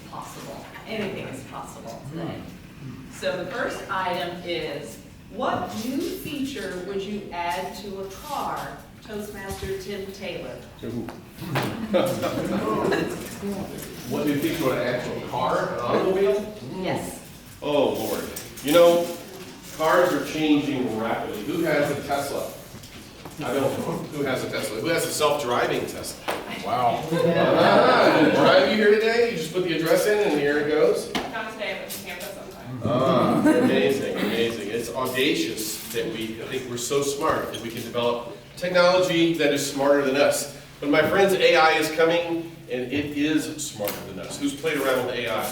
possible. Anything is possible today. So the first item is, what new feature would you add to a car? Toastmaster Tim Taylor. What new feature would I add to a car, an automobile? Yes. Oh, Lord. You know, cars are changing rapidly. Who has a Tesla? I don't know. Who has a Tesla? Who has a self-driving Tesla? Wow. Did it drive you here today? You just put the address in and here it goes? Not today, but campus sometime. Amazing, amazing. It's audacious that we think we're so smart that we can develop technology that is smarter than us. But my friends, AI is coming, and it is smarter than us. Who's played around with AI?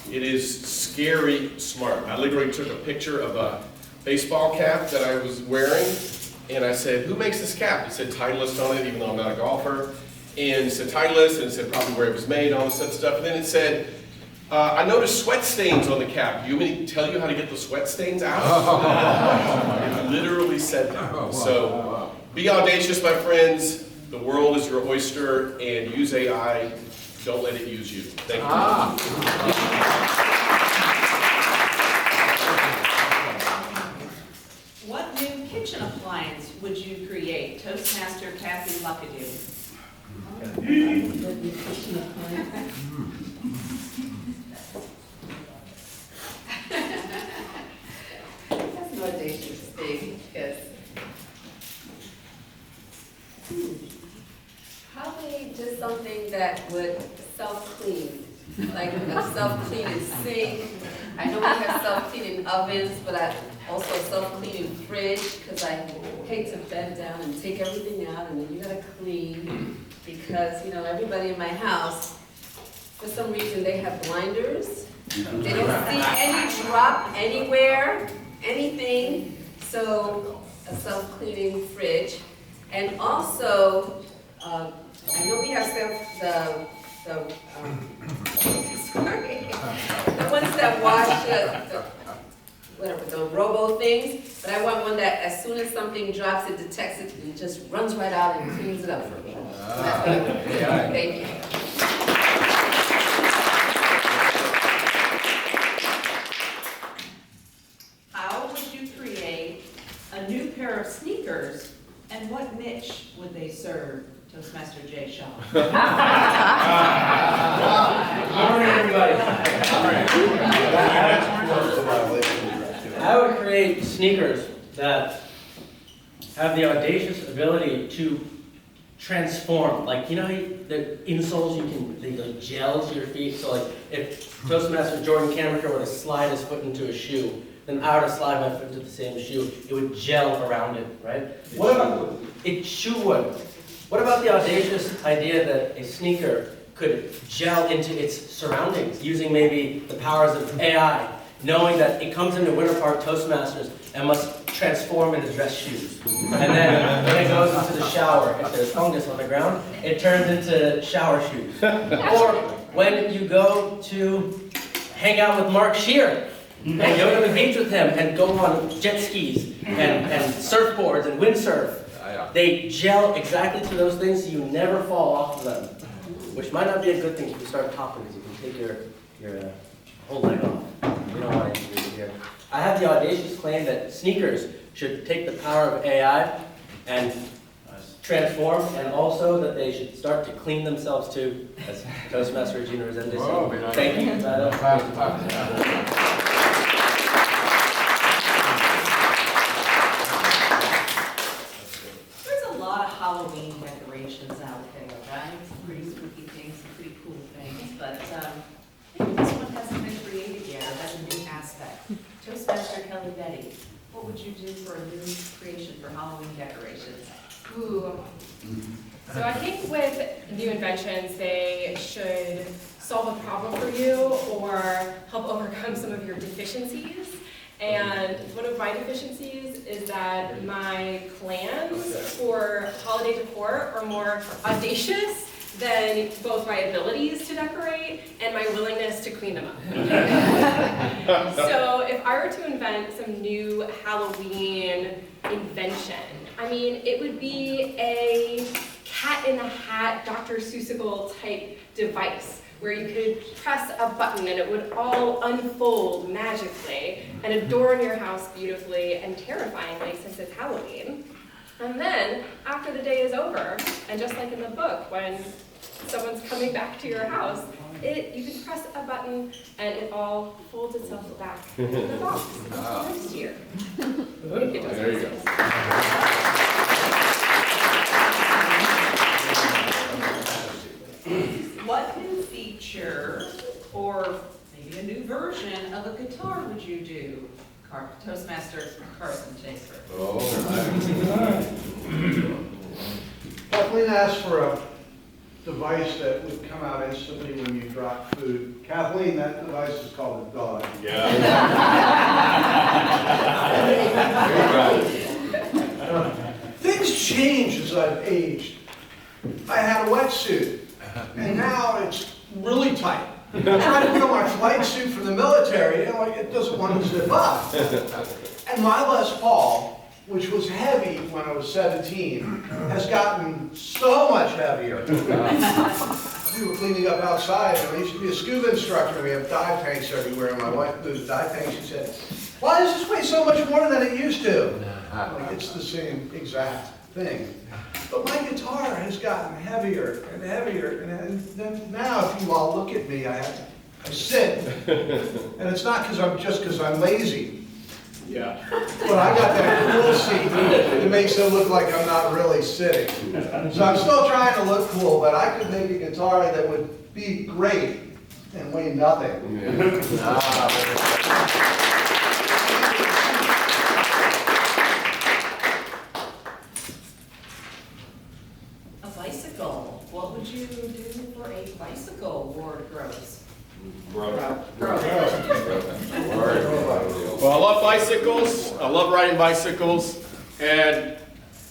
It is scary smart. I literally took a picture of a baseball cap that I was wearing, and I said, who makes this cap? It said Titleist on it, even though I'm not a golfer. And it said Titleist, and it said probably where it was made, all this other stuff. And then it said, I noticed sweat stains on the cap. You want me to tell you how to get the sweat stains out? It literally said that. So be audacious, my friends. The world is your oyster, and use AI. Don't let it use you. Thank you. What new kitchen appliance would you create? Toastmaster Kathy Luckadoo. That's an audacious thing, because probably just something that would self-clean, like a self-cleaning sink. I know we have self-cleaning ovens, but I also self-cleaning fridge, because I hate to bend down and take everything out, and then you gotta clean, because, you know, everybody in my house, for some reason, they have blinders. They don't see any drop anywhere, anything, so a self-cleaning fridge. And also, I know we have sorry, the ones that wash the robo things, but I want one that as soon as something drops, it detects it and it just runs right out and cleans it up for me. Thank you. How would you create a new pair of sneakers, and what niche would they serve? Toastmaster Jay Shaw. Good morning, everybody. I would create sneakers that have the audacious ability to transform. Like, you know, the insoles, they like gel to your feet. So like, if Toastmaster Jordan Cameron were to slide his foot into a shoe, then I were to slide my foot into the same shoe, it would gel around it, right? What about it? Shoe would. What about the audacious idea that a sneaker could gel into its surroundings using maybe the powers of AI, knowing that it comes into Winter Park Toastmasters and must transform into dress shoes. And then when it goes into the shower, if there's fungus on the ground, it turns into shower shoes. Or when you go to hang out with Mark Shear, and go to the beach with him and go on jet skis and surfboards and windsurf. They gel exactly to those things so you never fall off of them, which might not be a good thing if you start popping, because you can take your whole leg off. You don't want to do here. I have the audacious claim that sneakers should take the power of AI and transform, and also that they should start to clean themselves too, as Toastmaster Regina Resendez said. Thank you. Halloween decorations out there, right? Some pretty spooky things, some pretty cool things, but maybe this one hasn't been created yet, or has a new aspect. Toastmaster Kelly Betty, what would you do for a new creation for Halloween decorations? Ooh. So I think with new inventions, they should solve a problem for you or help overcome some of your deficiencies. And one of my deficiencies is that my plans for holiday decor are more audacious than both my abilities to decorate and my willingness to clean them up. So if I were to invent some new Halloween invention, I mean, it would be a cat in the hat, Dr. Seussical type device where you could press a button and it would all unfold magically and adorn your house beautifully and terrifyingly since it's Halloween. And then, after the day is over, and just like in the book, when someone's coming back to your house, you can press a button and it all folds itself back in the box until next year. There you go. What new feature or maybe a new version of a guitar would you do? Toastmaster Carson Chaser. Oh. Kathleen asked for a device that would come out instantly when you drop food. Kathleen, that device is called a dog. Yeah. Things change as I've aged. I had a wetsuit, and now it's really tight. I tried to put on my flight suit from the military, and it doesn't want to zip up. And my Les Paul, which was heavy when I was 17, has gotten so much heavier. We were cleaning up outside, and I used to be a scuba instructor, and we have dive tanks everywhere, and my wife moved the dive tanks, she said, "Why does this weigh so much more than it used to?" I'm like, it's the same exact thing. But my guitar has gotten heavier and heavier, and then now if you all look at me, I sit. And it's not because I'm lazy. Yeah. But I got that cool seat that makes it look like I'm not really sitting. So I'm still trying to look cool, but I could make a guitar that would be great and weigh nothing. A bicycle. What would you do for a bicycle, Ward Gross? Well, I love bicycles. I love riding bicycles. And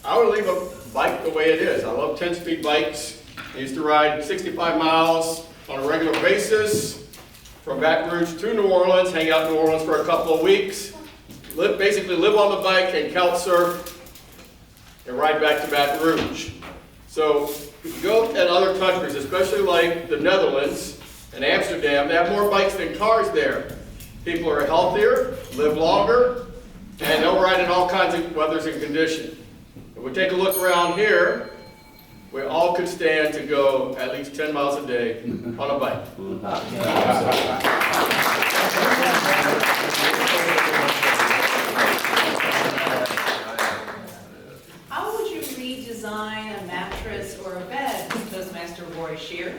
I would leave a bike the way it is. I love 10-speed bikes. I used to ride 65 miles on a regular basis from Baton Rouge to New Orleans, hang out in New Orleans for a couple of weeks, basically live on the bike and couch surf and ride back to Baton Rouge. So if you go in other countries, especially like the Netherlands and Amsterdam, they have more bikes than cars there. People are healthier, live longer, and they'll ride in all kinds of weathers and conditions. If we take a look around here, we all could stand to go at least 10 miles a day on a bike. How would you redesign a mattress or a bed, Toastmaster Roy Shear?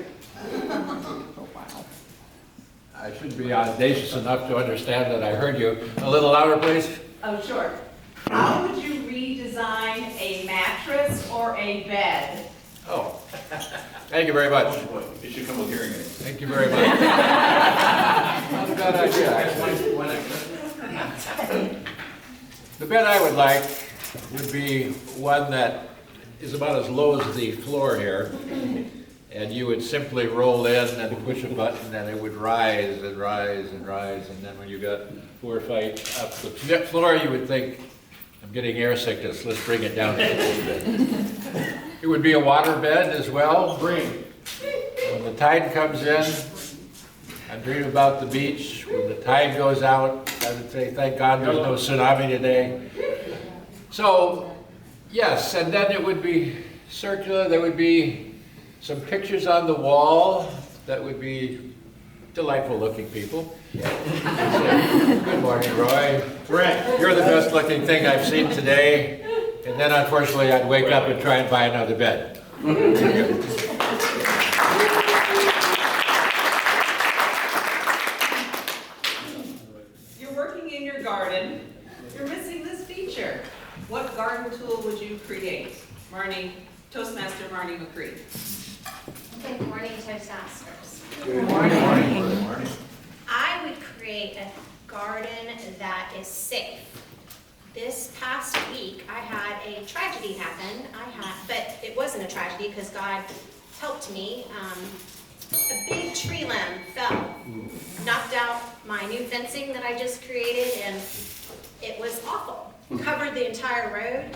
I should be audacious enough to understand that I heard you. A little louder, please. Oh, sure. How would you redesign a mattress or a bed? Oh, thank you very much. You should come with hearing aids. Thank you very much. Not a bad idea, actually. The bed I would like would be one that is about as low as the floor here. And you would simply roll in and push a button and it would rise and rise and rise. And then when you got 4 or 5 up the floor, you would think, I'm getting air sickness, let's bring it down a little bit. It would be a water bed as well. When the tide comes in, I dream about the beach. When the tide goes out, I would say, thank God there's no tsunami today. So, yes, and then it would be circular. There would be some pictures on the wall that would be delightful looking people. Good morning, Roy. Brent. You're the best looking thing I've seen today. And then unfortunately I'd wake up and try and buy another bed. You're working in your garden. You're missing this feature. What garden tool would you create? Toastmaster Marnie McCree. Good morning, Toastmasters. Good morning. Good morning. I would create a garden that is safe. This past week, I had a tragedy happen. But it wasn't a tragedy because God helped me. A big tree limb fell, knocked out my new fencing that I just created, and it was awful. Covered the entire road,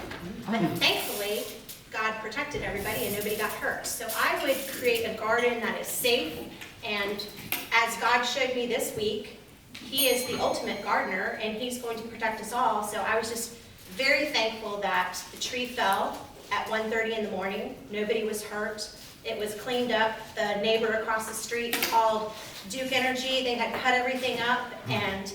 but thankfully, God protected everybody and nobody got hurt. So I would create a garden that is safe And as God showed me this week, He is the ultimate gardener, and He's going to protect us all. So I was just very thankful that the tree fell at 1:30 in the morning. Nobody was hurt. It was cleaned up. The neighbor across the street called Duke Energy. They had cut everything up, and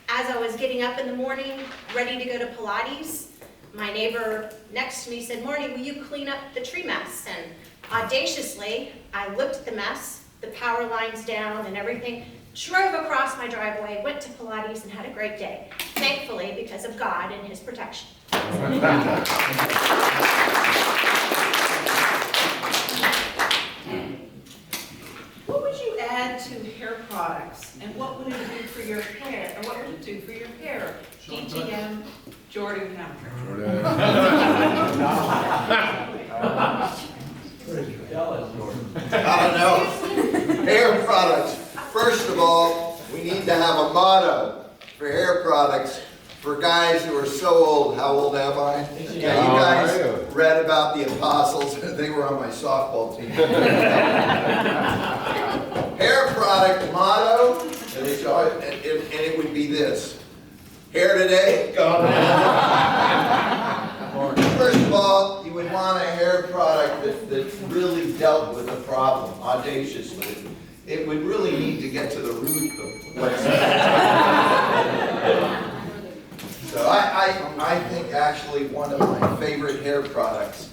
as I was getting up in the morning, ready to go to Pilates, my neighbor next to me said, "Marty, will you clean up the tree mess?" And audaciously, I looked at the mess, the power lines down and everything, drove across my driveway, went to Pilates, and had a great day. Thankfully, because of God and His protection. What would you add to hair products, and what would it do for your hair, and what would it do for your hair? DTM, Jordan Counter. I don't know. Hair products. First of all, we need to have a motto for hair products for guys who are so old. How old am I? Yeah, you guys read about the apostles. They were on my softball team. Hair product motto, and it would be this. Hair today, gone tomorrow. First of all, you would want a hair product that really dealt with the problem audaciously. It would really need to get to the root of what's So I think actually one of my favorite hair products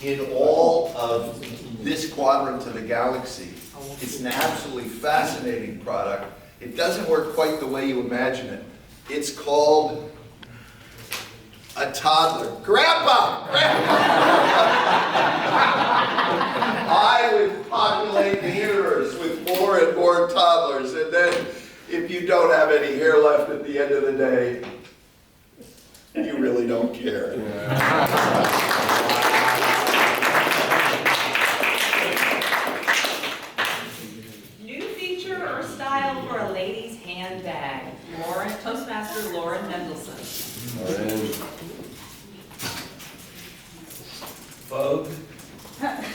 in all of this quadrant of the galaxy. It's an absolutely fascinating product. It doesn't work quite the way you imagine it. It's called a toddler. Grandpa! I would populate the universe with more and more toddlers, and then if you don't have any hair left at the end of the day, you really don't care. New feature or style for a lady's handbag? Toastmaster Lauren Mendelson. Vogue.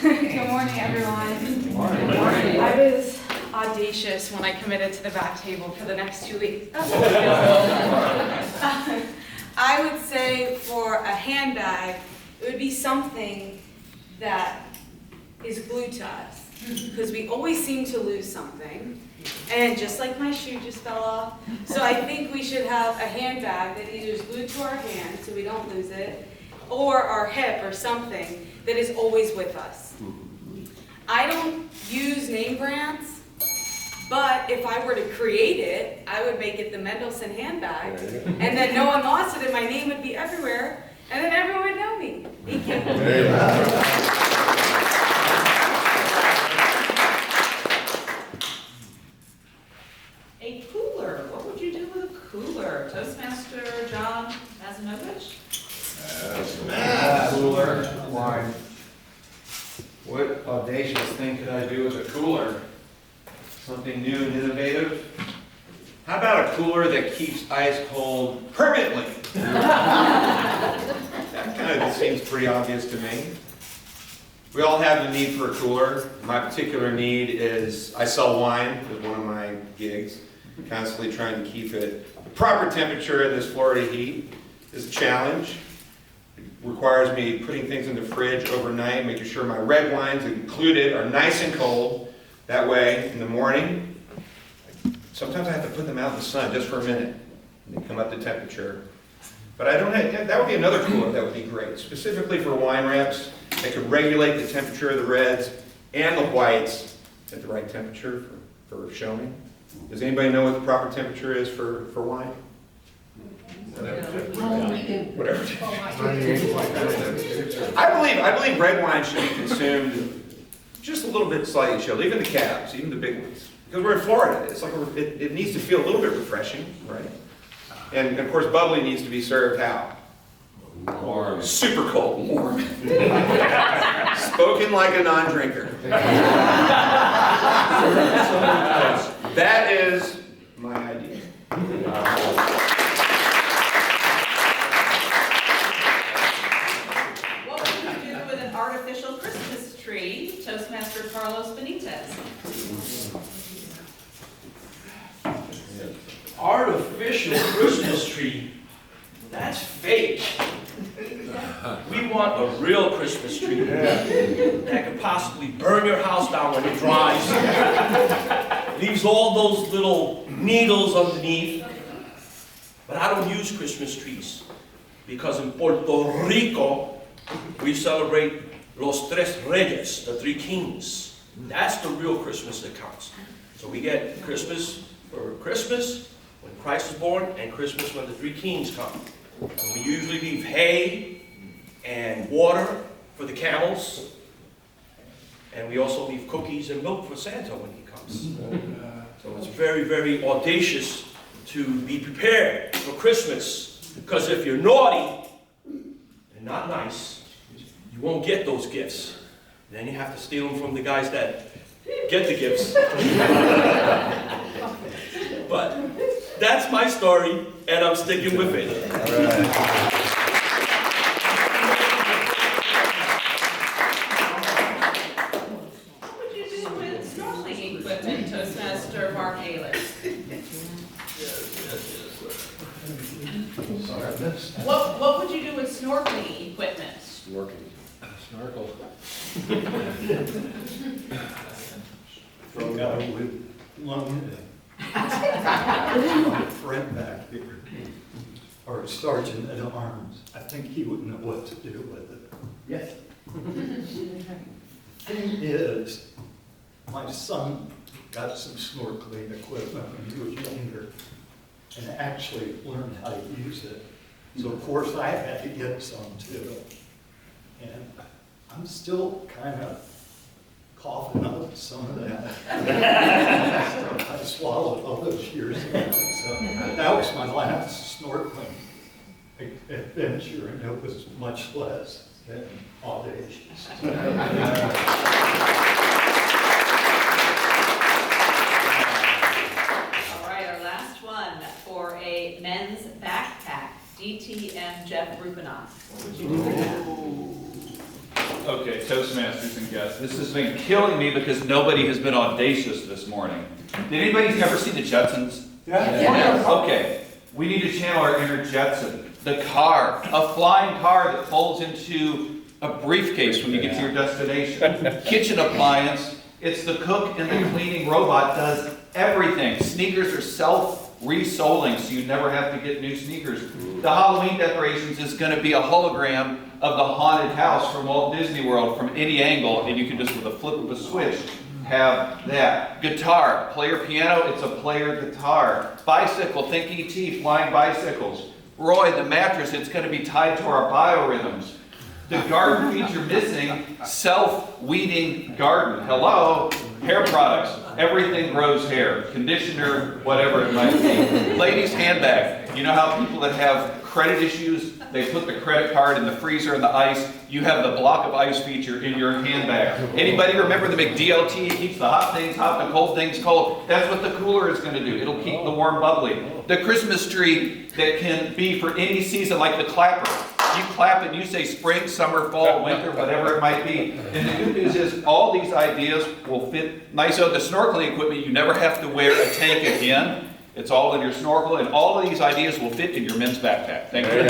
Good morning, everyone. Good morning. I was audacious when I committed to the back table for the next 2 weeks. I would say for a handbag, it would be something that is glued to us, because we always seem to lose something. And just like my shoe just fell off, so I think we should have a handbag that either is glued to our hand so we don't lose it, or our hip or something that is always with us. I don't use name brands, but if I were to create it, I would make it the Mendelson handbag, and then no one lost it, and my name would be everywhere, and then everyone would know me. Thank you. A cooler. What would you do with a cooler? Toastmaster John Mazinovich? Cooler. Wine. What audacious thing could I do with a cooler? Something new and innovative? How about a cooler that keeps ice cold permanently? That kind of seems pretty obvious to me. We all have the need for a cooler. My particular need is, I sell wine as one of my gigs. Constantly trying to keep it the proper temperature in this Florida heat is a challenge. It requires me putting things in the fridge overnight, making sure my red wines included are nice and cold. That way, in the morning, sometimes I have to put them out in the sun just for a minute, and they come up to temperature. But I don't have, that would be another cooler that would be great, specifically for wine reps. They could regulate the temperature of the reds and the whites at the right temperature for showing. Does anybody know what the proper temperature is for wine? Whatever. I believe red wine should be consumed just a little bit slightly chilled, even the cabs, even the big ones. Because we're in Florida, it's like it needs to feel a little bit refreshing, right? And of course, bubbly needs to be served how? Warm. Super cold, warm. Spoken like a non-drinker. That is my idea. What would you do with an artificial Christmas tree? Toastmaster Carlos Benitez. artificial Christmas tree, that's fake. We want a real Christmas tree that could possibly burn your house down when it dries. Leaves all those little needles underneath. But I don't use Christmas trees because in Puerto Rico, we celebrate Los Tres Reyes, the three kings. That's the real Christmas that counts. So we get Christmas for Christmas, when Christ is born, and Christmas when the three kings come. And we usually leave hay and water for the camels, and we also leave cookies and milk for Santa when he comes. So it's very, very audacious to be prepared for Christmas, because if you're naughty and not nice, you won't get those gifts. Then you have to steal them from the guys that get the gifts. But that's my story, and I'm sticking with it. What would you do with snorkeling equipment, Toastmaster Mark Ayler? What would you do with snorkeling equipment? Snorkel. From a guy with lung. My friend back here, or a sergeant at arms, I think he would know what to do with it. Yes. Thing is, my son got some snorkeling equipment when he was younger, and actually learned how to use it. So of course I had to get some too. And I'm still kind of coughing up some of that. I swallowed all those years ago. So that was my last snorkeling adventure, and it was much less than audacious. All right, our last one for a men's backpack. DTM Jeff Rubinoff. What would you do with that? Okay, Toastmasters and guests, this has been killing me because nobody has been audacious this morning. Did anybody ever see the Jetsons? Yeah. Okay, we need to channel our inner Jetson. The car, a flying car that folds into a briefcase when you get to your destination. Kitchen appliance, it's the cook and the cleaning robot does everything. Sneakers are self-resoling, so you never have to get new sneakers. The Halloween decorations is going to be a hologram of the haunted house from Walt Disney World from any angle, and you can just, with a flip of a switch, have that. Guitar, player piano, it's a player guitar. Bicycle, think E.T., flying bicycles. Roy, the mattress, it's going to be tied to our biorhythms. The garden feature missing, self-weeding garden. Hello, hair products, everything grows hair, conditioner, whatever it might be. Ladies' handbag, you know how people that have credit issues, they put the credit card in the freezer and the ice, you have the block of ice feature in your handbag. Anybody remember the McDLT? It keeps the hot things hot, the cold things cold. That's what the cooler is going to do. It'll keep the warm bubbly. The Christmas tree that can be for any season, like the clapper. You clap and you say spring, summer, fall, winter, whatever it might be. And the good news is all these ideas will fit nice. So the snorkeling equipment, you never have to wear a tank again. It's all in your snorkel, and all of these ideas will fit in your men's backpack. Thank you.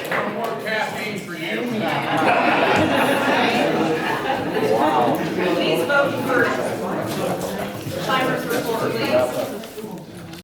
No more caffeine for you. Please vote for Shimer's report, please.